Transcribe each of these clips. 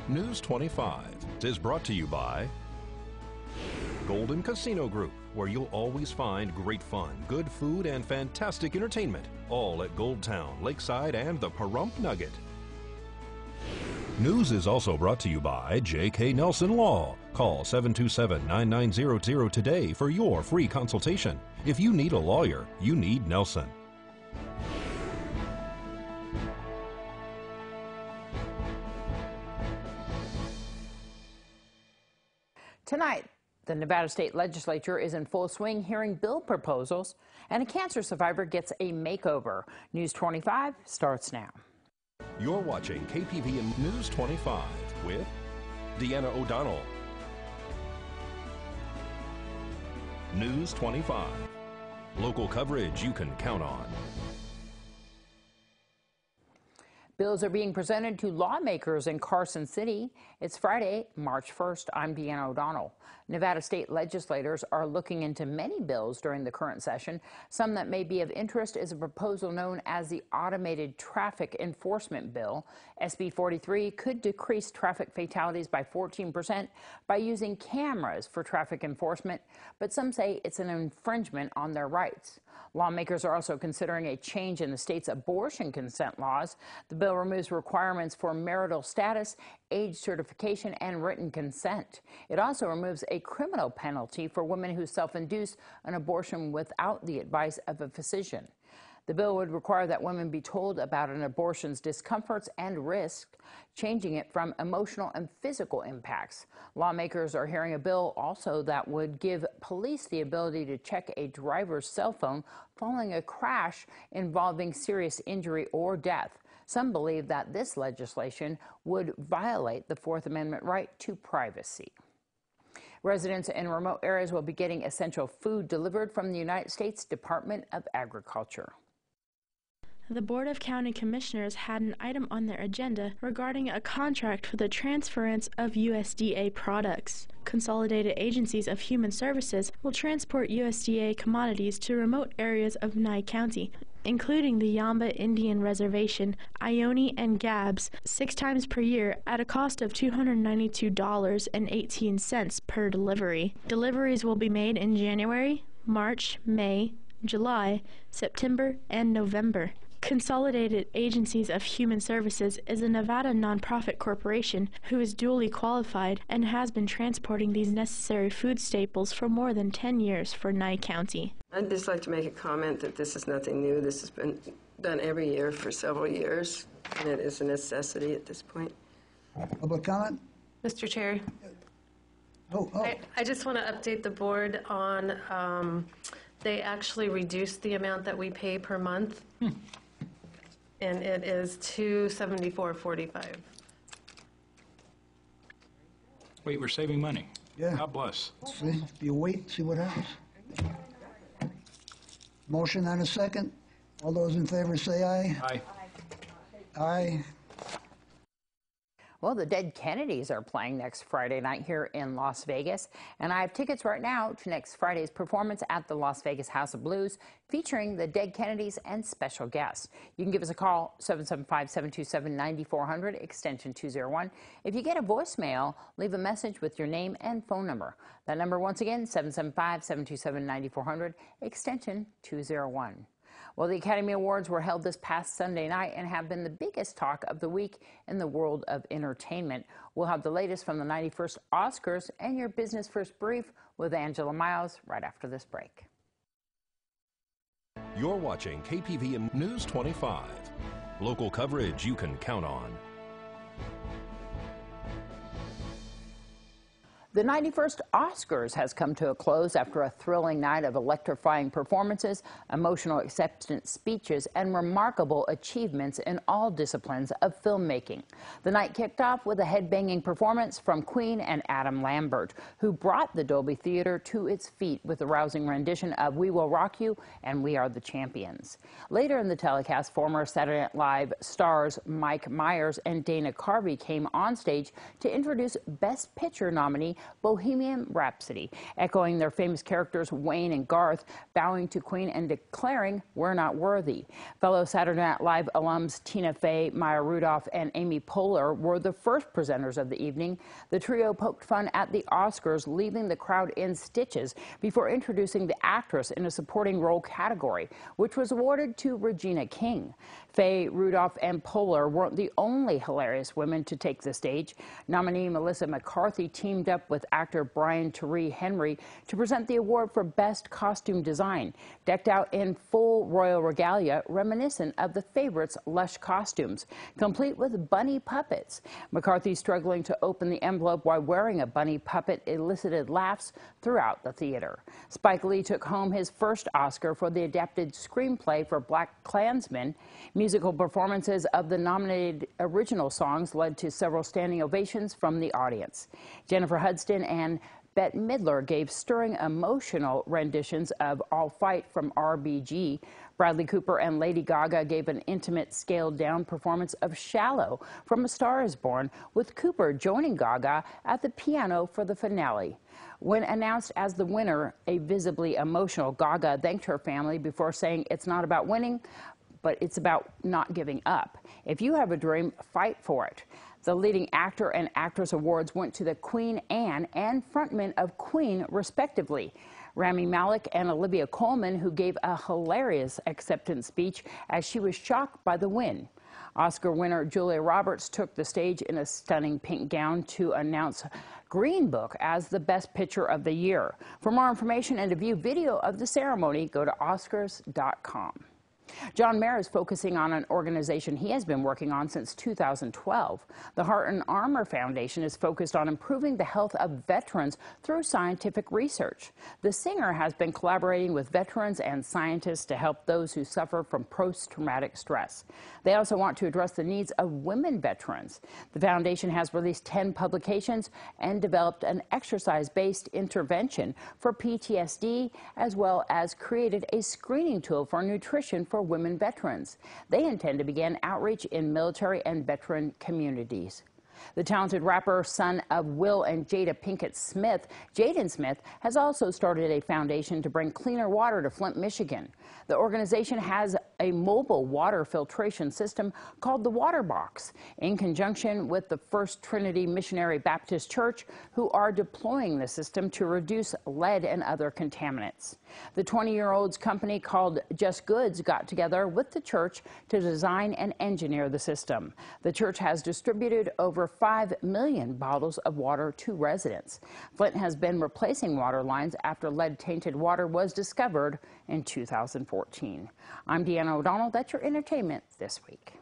News 25 is brought to you by Golden Casino Group, where you'll always find great fun, good food, and fantastic entertainment, all at Gold Town, Lakeside, and the Pahrump Nugget. News is also brought to you by J.K. Nelson Law. Call 727-9900 today for your free consultation. If you need a lawyer, you need Nelson. Tonight, the Nevada State Legislature is in full swing hearing bill proposals, and a cancer survivor gets a makeover. News 25 starts now. You're watching KPVM News 25 with Deanna O'Donnell. News 25. Local coverage you can count on. Bills are being presented to lawmakers in Carson City. It's Friday, March 1st. I'm Deanna O'Donnell. Nevada state legislators are looking into many bills during the current session. Some that may be of interest is a proposal known as the Automated Traffic Enforcement Bill. SB 43 could decrease traffic fatalities by 14% by using cameras for traffic enforcement, but some say it's an infringement on their rights. Lawmakers are also considering a change in the state's abortion consent laws. The bill removes requirements for marital status, age certification, and written consent. It also removes a criminal penalty for women who self-induce an abortion without the advice of a physician. The bill would require that women be told about an abortion's discomforts and risks, changing it from emotional and physical impacts. Lawmakers are hearing a bill also that would give police the ability to check a driver's cell phone following a crash involving serious injury or death. Some believe that this legislation would violate the Fourth Amendment right to privacy. Residents in remote areas will be getting essential food delivered from the United States Department of Agriculture. The Board of County Commissioners had an item on their agenda regarding a contract for the transference of USDA products. Consolidated Agencies of Human Services will transport USDA commodities to remote areas of Nye County, including the Yamba Indian Reservation, Ione, and Gabbs, 6 times per year at a cost of $292.18 per delivery. Deliveries will be made in January, March, May, July, September, and November. Consolidated Agencies of Human Services is a Nevada nonprofit corporation who is duly qualified and has been transporting these necessary food staples for more than 10 years for Nye County. I'd just like to make a comment that this is nothing new. This has been done every year for several years, and it is a necessity at this point. Public comment? Mr. Chair. Oh. I just want to update the board on they actually reduced the amount that we pay per month. And it is $274.45. Wait, we're saving money. Yeah. God bless. See, you wait, see what happens. Motion and a second. All those in favor say aye. Aye. Aye. Well, the Dead Kennedys are playing next Friday night here in Las Vegas, and I have tickets right now to next Friday's performance at the Las Vegas House of Blues, featuring the Dead Kennedys and special guests. You can give us a call, 775-727-9400, extension 201. If you get a voicemail, leave a message with your name and phone number. That number, once again, 775-727-9400, extension 201. Well, the Academy Awards were held this past Sunday night and have been the biggest talk of the week in the world of entertainment. We'll have the latest from the 91st Oscars and your Business First Brief with Angela Miles right after this break. You're watching KPVM News 25. Local coverage you can count on. The 91st Oscars has come to a close after a thrilling night of electrifying performances, emotional acceptance speeches, and remarkable achievements in all disciplines of filmmaking. The night kicked off with a head-banging performance from Queen and Adam Lambert, who brought the Dolby Theater to its feet with a rousing rendition of We Will Rock You and We Are the Champions. Later in the telecast, former Saturday Night Live stars Mike Myers and Dana Carvey came on stage to introduce Best Picture nominee Bohemian Rhapsody, echoing their famous characters Wayne and Garth, bowing to Queen and declaring, "We're not worthy." Fellow Saturday Night Live alums Tina Fey, Maya Rudolph, and Amy Poehler were the first presenters of the evening. The trio poked fun at the Oscars, leaving the crowd in stitches before introducing the actress in a supporting role category, which was awarded to Regina King. Fey, Rudolph, and Poehler weren't the only hilarious women to take the stage. Nominee Melissa McCarthy teamed up with actor Brian Tyree Henry to present the award for Best Costume Design, decked out in full royal regalia reminiscent of the favorites' lush costumes, complete with bunny puppets. McCarthy, struggling to open the envelope while wearing a bunny puppet, elicited laughs throughout the theater. Spike Lee took home his first Oscar for the adapted screenplay for BlacKkKlansman. Musical performances of the nominated original songs led to several standing ovations from the audience. Jennifer Hudson and Bette Midler gave stirring, emotional renditions of All Fight from RBG. Bradley Cooper and Lady Gaga gave an intimate, scaled-down performance of Shallow from A Star is Born, with Cooper joining Gaga at the piano for the finale. When announced as the winner, a visibly emotional Gaga thanked her family before saying, "It's not about winning, but it's about not giving up. If you have a dream, fight for it." The leading actor and actress awards went to the Queen Anne and frontman of Queen, respectively, Rami Malek and Olivia Colman, who gave a hilarious acceptance speech as she was shocked by the win. Oscar winner Julia Roberts took the stage in a stunning pink gown to announce Green Book as the best picture of the year. For more information and to view video of the ceremony, go to Oscars.com. John Mayer is focusing on an organization he has been working on since 2012. The Heart and Armor Foundation is focused on improving the health of veterans through scientific research. The singer has been collaborating with veterans and scientists to help those who suffer from post-traumatic stress. They also want to address the needs of women veterans. The foundation has released 10 publications and developed an exercise-based intervention for PTSD, as well as created a screening tool for nutrition for women veterans. They intend to begin outreach in military and veteran communities. The talented rapper, son of Will and Jada Pinkett Smith, Jaden Smith, has also started a foundation to bring cleaner water to Flint, Michigan. The organization has a mobile water filtration system called the Water Box, in conjunction with the First Trinity Missionary Baptist Church, who are deploying the system to reduce lead and other contaminants. The 20-year-old's company called Just Goods got together with the church to design and engineer the system. The church has distributed over 5 million bottles of water to residents. Flint has been replacing water lines after lead-tainted water was discovered in 2014. I'm Deanna O'Donnell. That's your entertainment this week.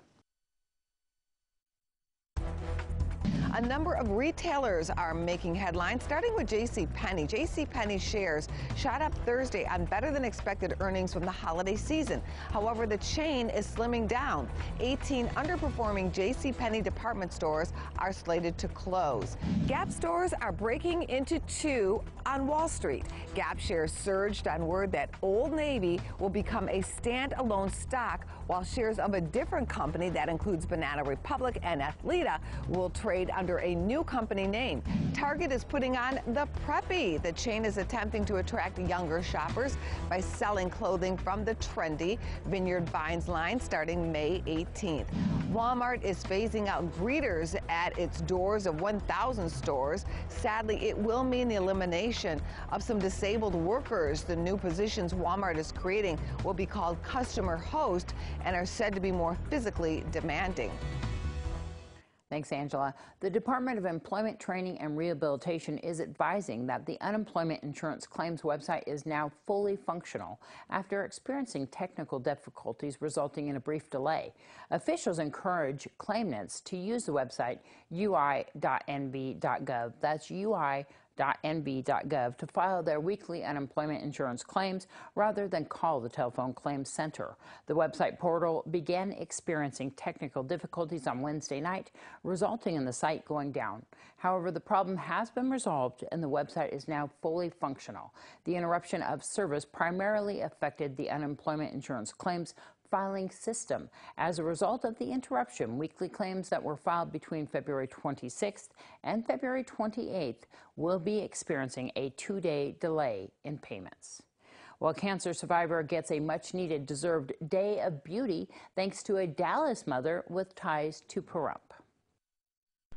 A number of retailers are making headlines, starting with JCPenney. JCPenney shares shot up Thursday on better-than-expected earnings from the holiday season. However, the chain is slimming down. 18 underperforming JCPenney department stores are slated to close. Gap stores are breaking into two on Wall Street. Gap shares surged on word that Old Navy will become a standalone stock, while shares of a different company that includes Banana Republic and Athleta will trade under a new company name. Target is putting on the preppy. The chain is attempting to attract younger shoppers by selling clothing from the trendy Vineyard Vines line starting May 18th. Walmart is phasing out greeters at its doors of 1,000 stores. Sadly, it will mean the elimination of some disabled workers. The new positions Walmart is creating will be called customer host and are said to be more physically demanding. Thanks, Angela. The Department of Employment Training and Rehabilitation is advising that the unemployment insurance claims website is now fully functional after experiencing technical difficulties resulting in a brief delay. Officials encourage claimants to use the website ui.nv.gov. That's ui.nv.gov to file their weekly unemployment insurance claims rather than call the telephone claims center. The website portal began experiencing technical difficulties on Wednesday night, resulting in the site going down. However, the problem has been resolved and the website is now fully functional. The interruption of service primarily affected the unemployment insurance claims filing system. As a result of the interruption, weekly claims that were filed between February 26th and February 28th will be experiencing a 2-day delay in payments. Well, a cancer survivor gets a much-needed deserved day of beauty thanks to a Dallas mother with ties to Pahrump.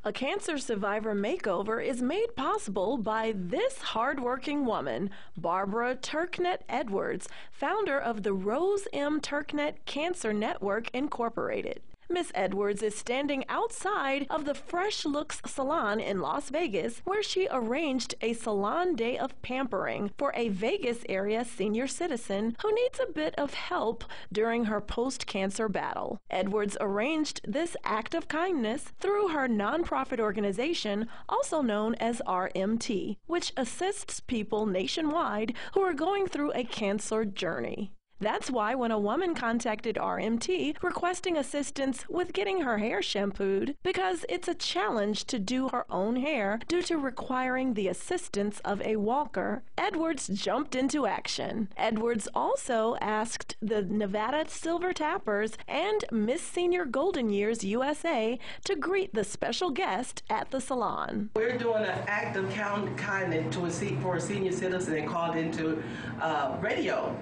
A cancer survivor makeover is made possible by this hardworking woman, Barbara Turknet Edwards, founder of the Rose M. Turknet Cancer Network, Incorporated. Miss Edwards is standing outside of the Fresh Looks Salon in Las Vegas, where she arranged a salon day of pampering for a Vegas area senior citizen who needs a bit of help during her post-cancer battle. Edwards arranged this act of kindness through her nonprofit organization, also known as RMT, which assists people nationwide who are going through a cancer journey. That's why when a woman contacted RMT requesting assistance with getting her hair shampooed, because it's a challenge to do her own hair due to requiring the assistance of a walker, Edwards jumped into action. Edwards also asked the Nevada Silver Tappers and Miss Senior Golden Years USA to greet the special guest at the salon. We're doing an act of kindness for a senior citizen and called into radio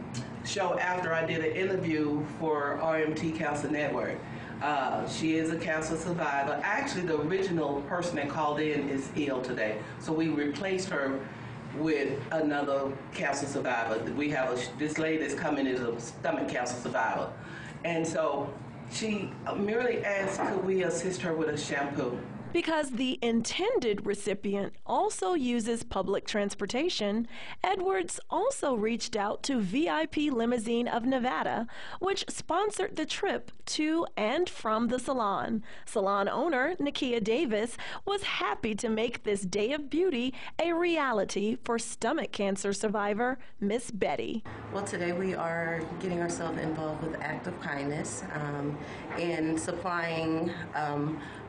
show after I did an interview for RMT Cancer Network. She is a cancer survivor. Actually, the original person that called in is ill today, so we replaced her with another cancer survivor. We have this lady that's coming is a stomach cancer survivor, and so she merely asked, could we assist her with a shampoo? Because the intended recipient also uses public transportation, Edwards also reached out to VIP Limousine of Nevada, which sponsored the trip to and from the salon. Salon owner Nakia Davis was happy to make this day of beauty a reality for stomach cancer survivor Miss Betty. Well, today we are getting ourselves involved with Act of Kindness in supplying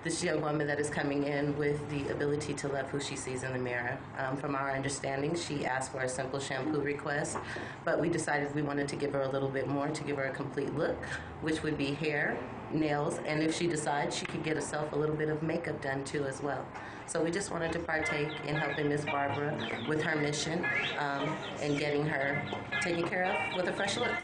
this young woman that is coming in with the ability to love who she sees in the mirror. From our understanding, she asked for a simple shampoo request, but we decided we wanted to give her a little bit more to give her a complete look, which would be hair, nails, and if she decides, she could get herself a little bit of makeup done too as well. So we just wanted to partake in helping Miss Barbara with her mission and getting her taken care of with a fresh look.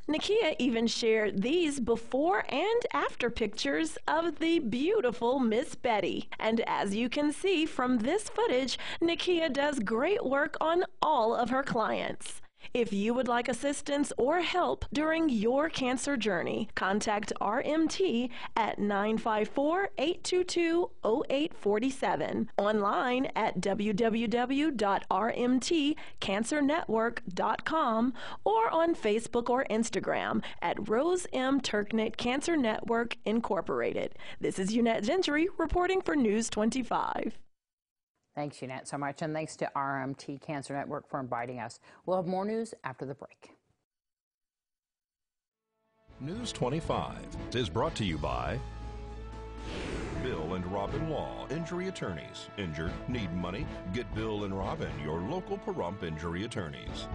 Nakia even shared these before and after pictures of the beautiful Miss Betty. And as you can see from this footage, Nakia does great work on all of her clients. If you would like assistance or help during your cancer journey, contact RMT at 954-822-0847, online at www.rmtcancernetwork.com, or on Facebook or Instagram at Rose M. Turknet Cancer Network, Incorporated. This is Unette Gentry reporting for News 25. Thanks, Unette, so much, and thanks to RMT Cancer Network for inviting us. We'll have more news after the break. News 25 is brought to you by Bill and Robin Law, injury attorneys. Injured, need money? Get Bill and Robin, your local Pahrump injury attorneys.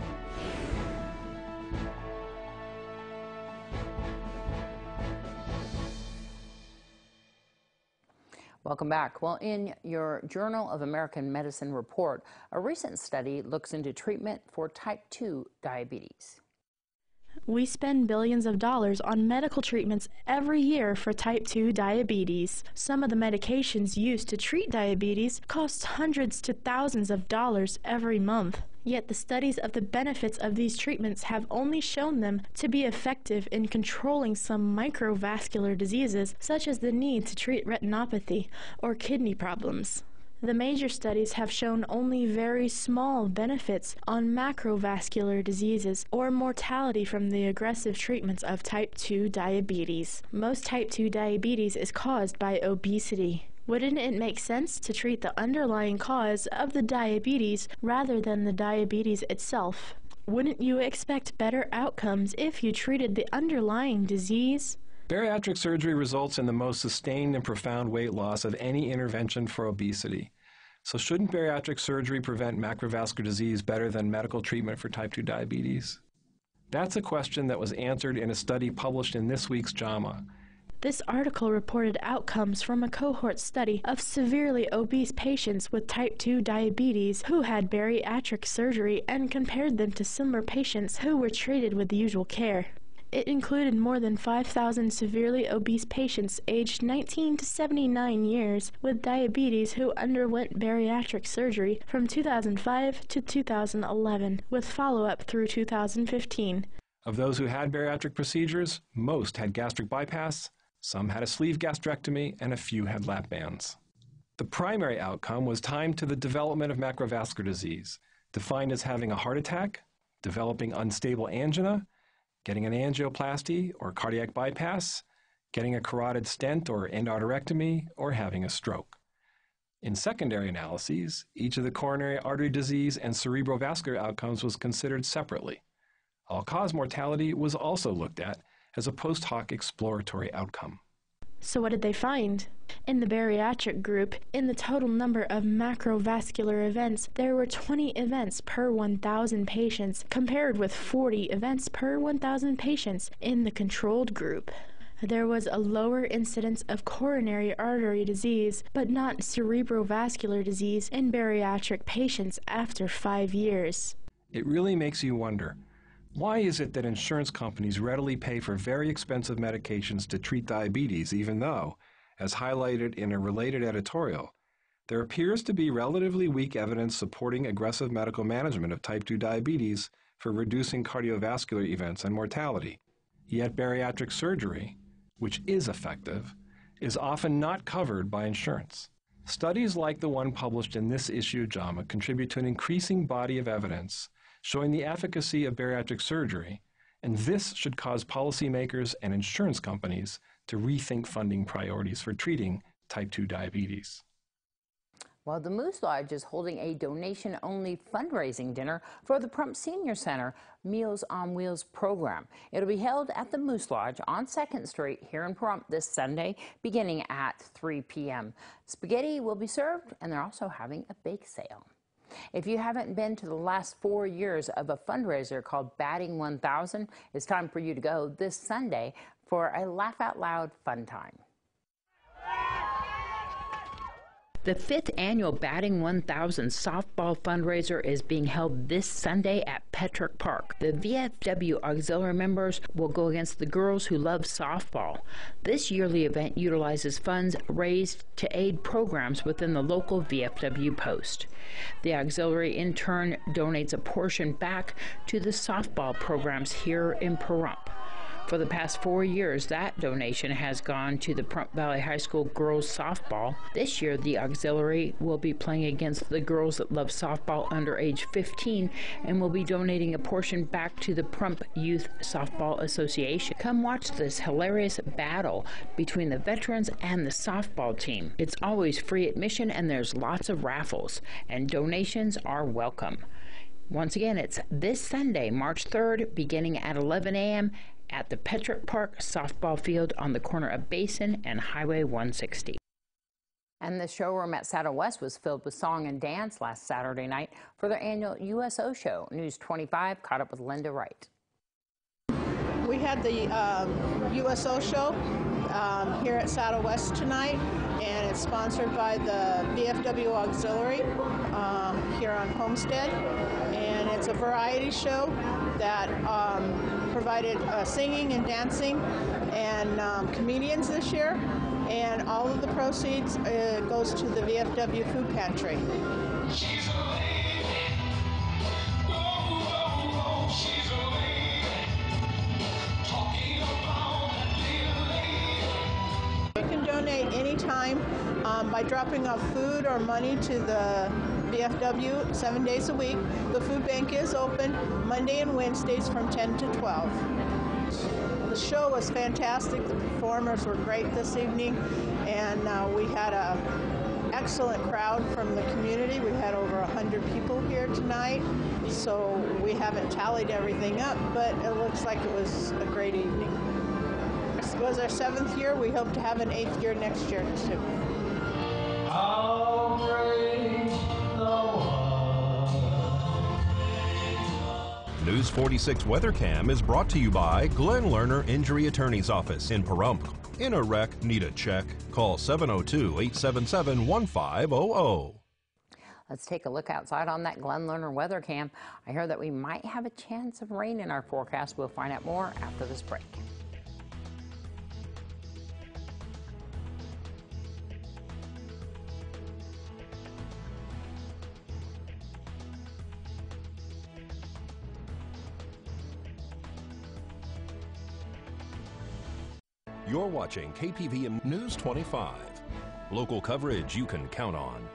Welcome back. Well, in your Journal of American Medicine report, a recent study looks into treatment for type 2 diabetes. We spend billions of dollars on medical treatments every year for type 2 diabetes. Some of the medications used to treat diabetes cost hundreds to thousands of dollars every month. Yet the studies of the benefits of these treatments have only shown them to be effective in controlling some microvascular diseases, such as the need to treat retinopathy or kidney problems. The major studies have shown only very small benefits on macrovascular diseases or mortality from the aggressive treatments of type 2 diabetes. Most type 2 diabetes is caused by obesity. Wouldn't it make sense to treat the underlying cause of the diabetes rather than the diabetes itself? Wouldn't you expect better outcomes if you treated the underlying disease? Bariatric surgery results in the most sustained and profound weight loss of any intervention for obesity. So shouldn't bariatric surgery prevent macrovascular disease better than medical treatment for type 2 diabetes? That's a question that was answered in a study published in this week's JAMA. This article reported outcomes from a cohort study of severely obese patients with type 2 diabetes who had bariatric surgery and compared them to similar patients who were treated with the usual care. It included more than 5,000 severely obese patients aged 19 to 79 years with diabetes who underwent bariatric surgery from 2005 to 2011, with follow-up through 2015. Of those who had bariatric procedures, most had gastric bypass, some had a sleeve gastrectomy, and a few had lap bands. The primary outcome was time to the development of macrovascular disease, defined as having a heart attack, developing unstable angina, getting an angioplasty or cardiac bypass, getting a carotid stent or endarterectomy, or having a stroke. In secondary analyses, each of the coronary artery disease and cerebrovascular outcomes was considered separately. All-cause mortality was also looked at as a post-hoc exploratory outcome. So what did they find? In the bariatric group, in the total number of macrovascular events, there were 20 events per 1,000 patients, compared with 40 events per 1,000 patients in the controlled group. There was a lower incidence of coronary artery disease, but not cerebrovascular disease in bariatric patients after 5 years. It really makes you wonder, why is it that insurance companies readily pay for very expensive medications to treat diabetes, even though, as highlighted in a related editorial, there appears to be relatively weak evidence supporting aggressive medical management of type 2 diabetes for reducing cardiovascular events and mortality? Yet bariatric surgery, which is effective, is often not covered by insurance. Studies like the one published in this issue of JAMA contribute to an increasing body of evidence showing the efficacy of bariatric surgery, and this should cause policymakers and insurance companies to rethink funding priorities for treating type 2 diabetes. Well, the Moose Lodge is holding a donation-only fundraising dinner for the Prump Senior Center Meals on Wheels program. It'll be held at the Moose Lodge on 2nd Street here in Pahrump this Sunday, beginning at 3 p.m. Spaghetti will be served, and they're also having a bake sale. If you haven't been to the last 4 years of a fundraiser called Batting 1000, it's time for you to go this Sunday for a laugh out loud fun time. The 5th annual Batting 1000 softball fundraiser is being held this Sunday at Petrick Park. The VFW auxiliary members will go against the girls who love softball. This yearly event utilizes funds raised to aid programs within the local VFW post. The auxiliary in turn donates a portion back to the softball programs here in Pahrump. For the past 4 years, that donation has gone to the Pahrump Valley High School girls softball. This year, the auxiliary will be playing against the girls that love softball under age 15 and will be donating a portion back to the Pahrump Youth Softball Association. Come watch this hilarious battle between the veterans and the softball team. It's always free admission and there's lots of raffles, and donations are welcome. Once again, it's this Sunday, March 3rd, beginning at 11 a.m. at the Petrick Park softball field on the corner of Basin and Highway 160. And the showroom at Saddle West was filled with song and dance last Saturday night for their annual USO show. News 25 caught up with Linda Wright. We had the USO show here at Saddle West tonight, and it's sponsored by the VFW Auxiliary here on Homestead. And it's a variety show that provided singing and dancing and comedians this year. And all of the proceeds goes to the VFW Food Pantry. She's a lady. Oh, oh, oh, she's a lady. Talking about that little lady. You can donate anytime by dropping off food or money to the VFW 7 days a week. The food bank is open Monday and Wednesdays from 10 to 12. The show was fantastic. The performers were great this evening, and we had an excellent crowd from the community. We had over 100 people here tonight, so we haven't tallied everything up, but it looks like it was a great evening. It was our 7th year. We hope to have an 8th year next year too. News 46 Weather Cam is brought to you by Glenn Lerner Injury Attorney's Office in Pahrump. In a wreck, need a check? Call 702-877-1500. Let's take a look outside on that Glenn Lerner weather cam. I hear that we might have a chance of rain in our forecast. We'll find out more after this break. You're watching KPVM News 25. Local coverage you can count on.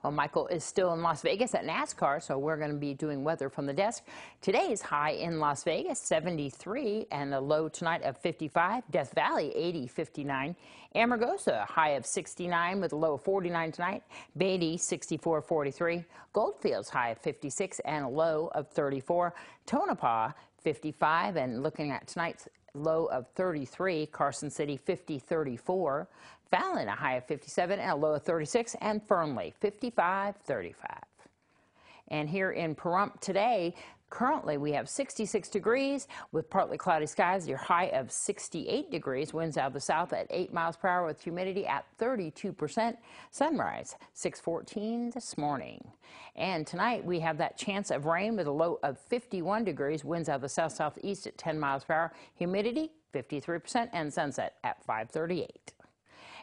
Well, Michael is still in Las Vegas at NASCAR, so we're going to be doing weather from the desk. Today's high in Las Vegas, 73, and a low tonight of 55. Death Valley, 80, 59. Amargosa, high of 69 with a low of 49 tonight. Beatty, 64, 43. Goldfields, high of 56 and a low of 34. Tonopah, 55, and looking at tonight's low of 33. Carson City, 50, 34. Fallon, a high of 57 and a low of 36, and Fernley, 55, 35. And here in Pahrump today, currently we have 66 degrees with partly cloudy skies, your high of 68 degrees, winds out of the south at 8 miles per hour with humidity at 32%. Sunrise, 6:14 this morning. And tonight we have that chance of rain with a low of 51 degrees, winds out of the south-southeast at 10 miles per hour, humidity 53%, and sunset at 5:38.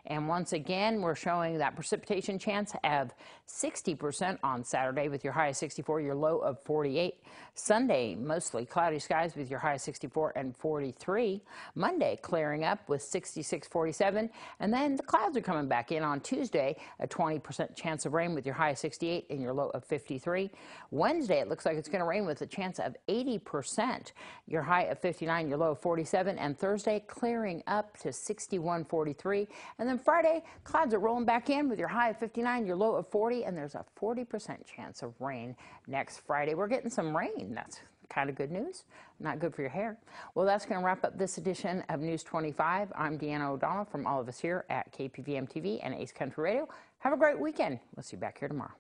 And once again, we're showing that precipitation chance of 60% on Saturday with your high of 64, your low of 48. Sunday, mostly cloudy skies with your high of 64 and 43. Monday, clearing up with 66, 47. And then the clouds are coming back in on Tuesday, a 20% chance of rain with your high of 68 and your low of 53. Wednesday, it looks like it's going to rain with a chance of 80%, your high of 59, your low of 47. And Thursday, clearing up to 61, 43. And then Friday, clouds are rolling back in with your high of 59, your low of 40, and there's a 40% chance of rain next Friday. We're getting some rain. That's kind of good news. Not good for your hair. Well, that's going to wrap up this edition of News 25. I'm Deanna O'Donnell from all of us here at KPVM TV and Ace Country Radio. Have a great weekend. We'll see you back here tomorrow.